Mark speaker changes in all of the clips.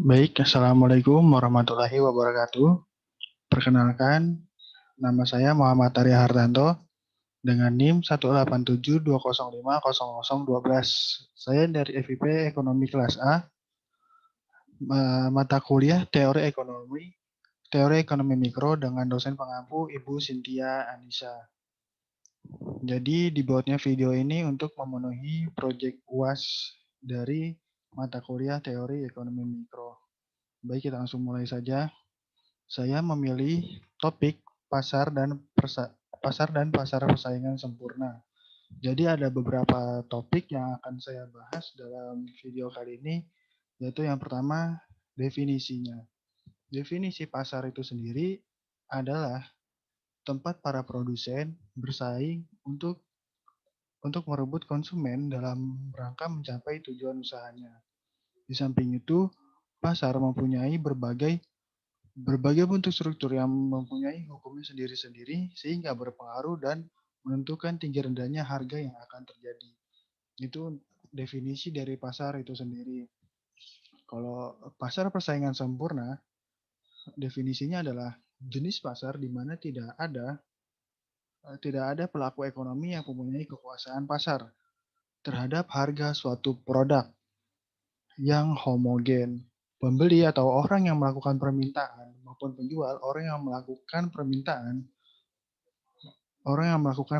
Speaker 1: Baik, Assalamualaikum warahmatullahi wabarakatuh. Perkenalkan, nama saya Muhammad Arya Hartanto dengan NIM 18720500012. Saya dari FIP Ekonomi Kelas A, mata kuliah Teori Ekonomi Mikro dengan dosen pengampu Ibu Cynthia Anissa. Jadi dibuatnya video ini untuk memenuhi proyek UAS dari mata kuliah Teori Ekonomi Mikro. Baik, kita langsung mulai saja. Saya memilih topik pasar dan pasar persaingan sempurna. Jadi ada beberapa topik yang akan saya bahas dalam video kali ini, yaitu yang pertama definisinya. Definisi pasar itu sendiri adalah tempat para produsen bersaing untuk merebut konsumen dalam rangka mencapai tujuan usahanya. Di samping itu, pasar mempunyai berbagai bentuk struktur yang mempunyai hukumnya sendiri-sendiri sehingga berpengaruh dan menentukan tinggi rendahnya harga yang akan terjadi. Itu definisi dari pasar itu sendiri. Kalau pasar persaingan sempurna, definisinya adalah jenis pasar di mana tidak ada pelaku ekonomi yang mempunyai kekuasaan pasar terhadap harga suatu produk yang homogen. Pembeli atau orang yang melakukan permintaan maupun penjual, orang yang melakukan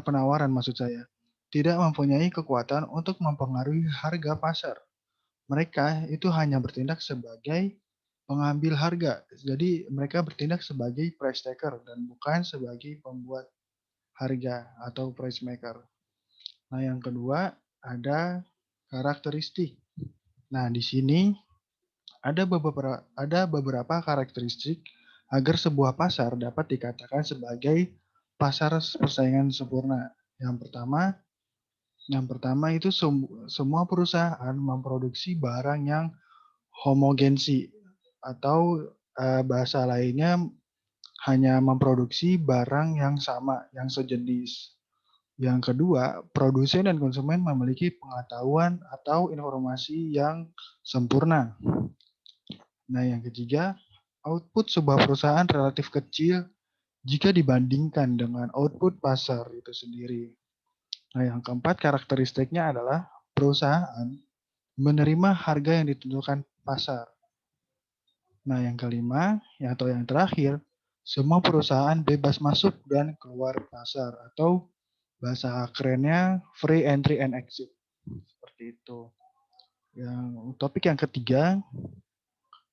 Speaker 1: penawaran maksud saya, tidak mempunyai kekuatan untuk mempengaruhi harga pasar. Mereka itu hanya bertindak sebagai pengambil harga. Jadi mereka bertindak sebagai price taker dan bukan sebagai pembuat harga atau price maker. Nah, yang kedua ada karakteristik. Nah, di sini ada beberapa karakteristik agar sebuah pasar dapat dikatakan sebagai pasar persaingan sempurna. Yang pertama itu semua perusahaan memproduksi barang yang homogensi atau bahasa lainnya hanya memproduksi barang yang sama, yang sejenis. Yang kedua, produsen dan konsumen memiliki pengetahuan atau informasi yang sempurna. Nah, yang ketiga, output sebuah perusahaan relatif kecil jika dibandingkan dengan output pasar itu sendiri. Nah, yang keempat, karakteristiknya adalah perusahaan menerima harga yang ditentukan pasar. Nah, yang kelima, atau yang terakhir, semua perusahaan bebas masuk dan keluar pasar atau bahasa kerennya free entry and exit. Seperti itu. Yang topik yang ketiga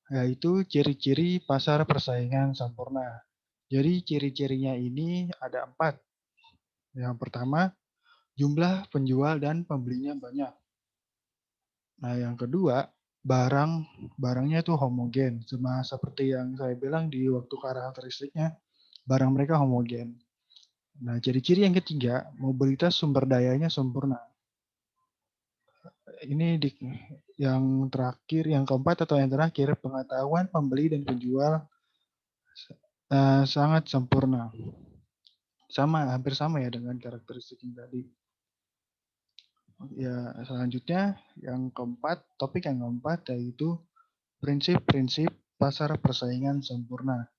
Speaker 1: yaitu ciri-ciri pasar persaingan sempurna. Jadi ciri-cirinya ini ada 4. Yang pertama, jumlah penjual dan pembelinya banyak. Nah, yang kedua, barangnya itu homogen. Seperti yang saya bilang di waktu karakteristiknya, barang mereka homogen. Nah, ciri-ciri yang ketiga, mobilitas sumber dayanya sempurna. Ini yang terakhir, yang keempat atau yang terakhir, pengetahuan pembeli dan penjual sangat sempurna. Hampir sama ya dengan karakteristik yang tadi. Ya, selanjutnya topik yang keempat yaitu prinsip-prinsip pasar persaingan sempurna.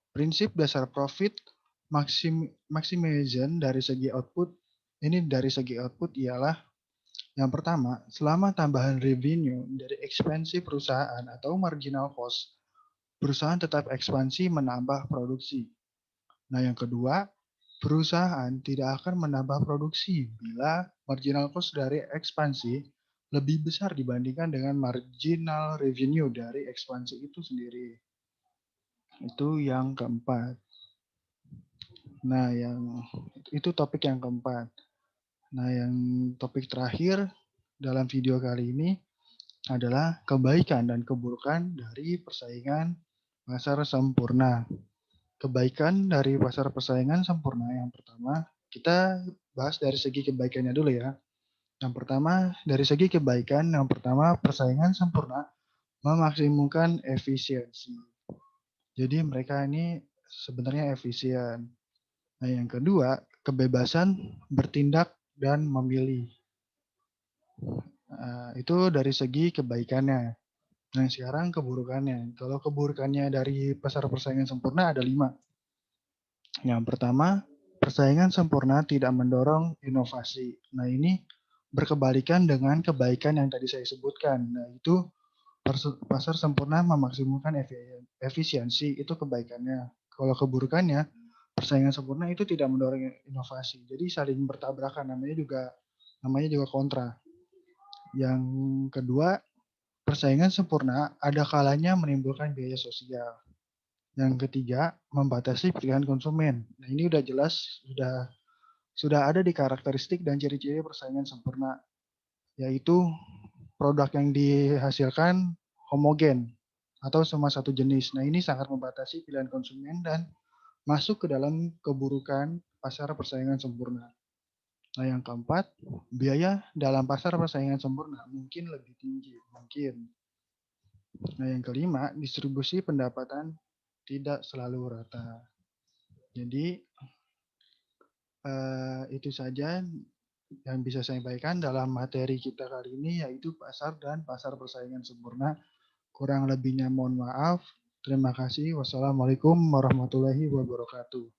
Speaker 1: Prinsip dasar profit maximization dari segi output ialah yang pertama, selama tambahan revenue dari ekspansi perusahaan atau marginal cost, perusahaan tetap ekspansi menambah produksi. Nah, yang kedua, perusahaan tidak akan menambah produksi bila marginal cost dari ekspansi lebih besar dibandingkan dengan marginal revenue dari ekspansi itu sendiri. Itu yang keempat. Nah, itu topik yang keempat. Nah, yang topik terakhir dalam video kali ini adalah kebaikan dan keburukan dari persaingan pasar sempurna. Kebaikan dari pasar persaingan sempurna yang pertama, kita bahas dari segi kebaikannya dulu ya. Yang pertama, dari segi kebaikan, yang pertama persaingan sempurna memaksimumkan efisiensi. Jadi mereka ini sebenarnya efisien. Nah, yang kedua, kebebasan bertindak dan memilih. Itu dari segi kebaikannya. Nah, sekarang keburukannya. Kalau keburukannya dari pasar persaingan sempurna ada 5. Yang pertama, persaingan sempurna tidak mendorong inovasi. Nah, ini berkebalikan dengan kebaikan yang tadi saya sebutkan. Nah, itu pasar sempurna memaksimalkan efisiensi, itu kebaikannya. Kalau keburukannya, persaingan sempurna itu tidak mendorong inovasi. Jadi saling bertabrakan, namanya juga kontra. Yang kedua, persaingan sempurna ada kalanya menimbulkan biaya sosial. Yang ketiga, membatasi pilihan konsumen. Nah, ini udah jelas, sudah ada di karakteristik dan ciri-ciri persaingan sempurna, yaitu produk yang dihasilkan homogen atau sama satu jenis. Nah, ini sangat membatasi pilihan konsumen dan masuk ke dalam keburukan pasar persaingan sempurna. Nah, yang keempat, biaya dalam pasar persaingan sempurna mungkin lebih tinggi, mungkin. Nah, yang kelima, distribusi pendapatan tidak selalu rata. Jadi, itu saja yang bisa saya sampaikan dalam materi kita kali ini, yaitu pasar dan pasar persaingan sempurna. Kurang lebihnya mohon maaf. Terima kasih. Wassalamualaikum warahmatullahi wabarakatuh.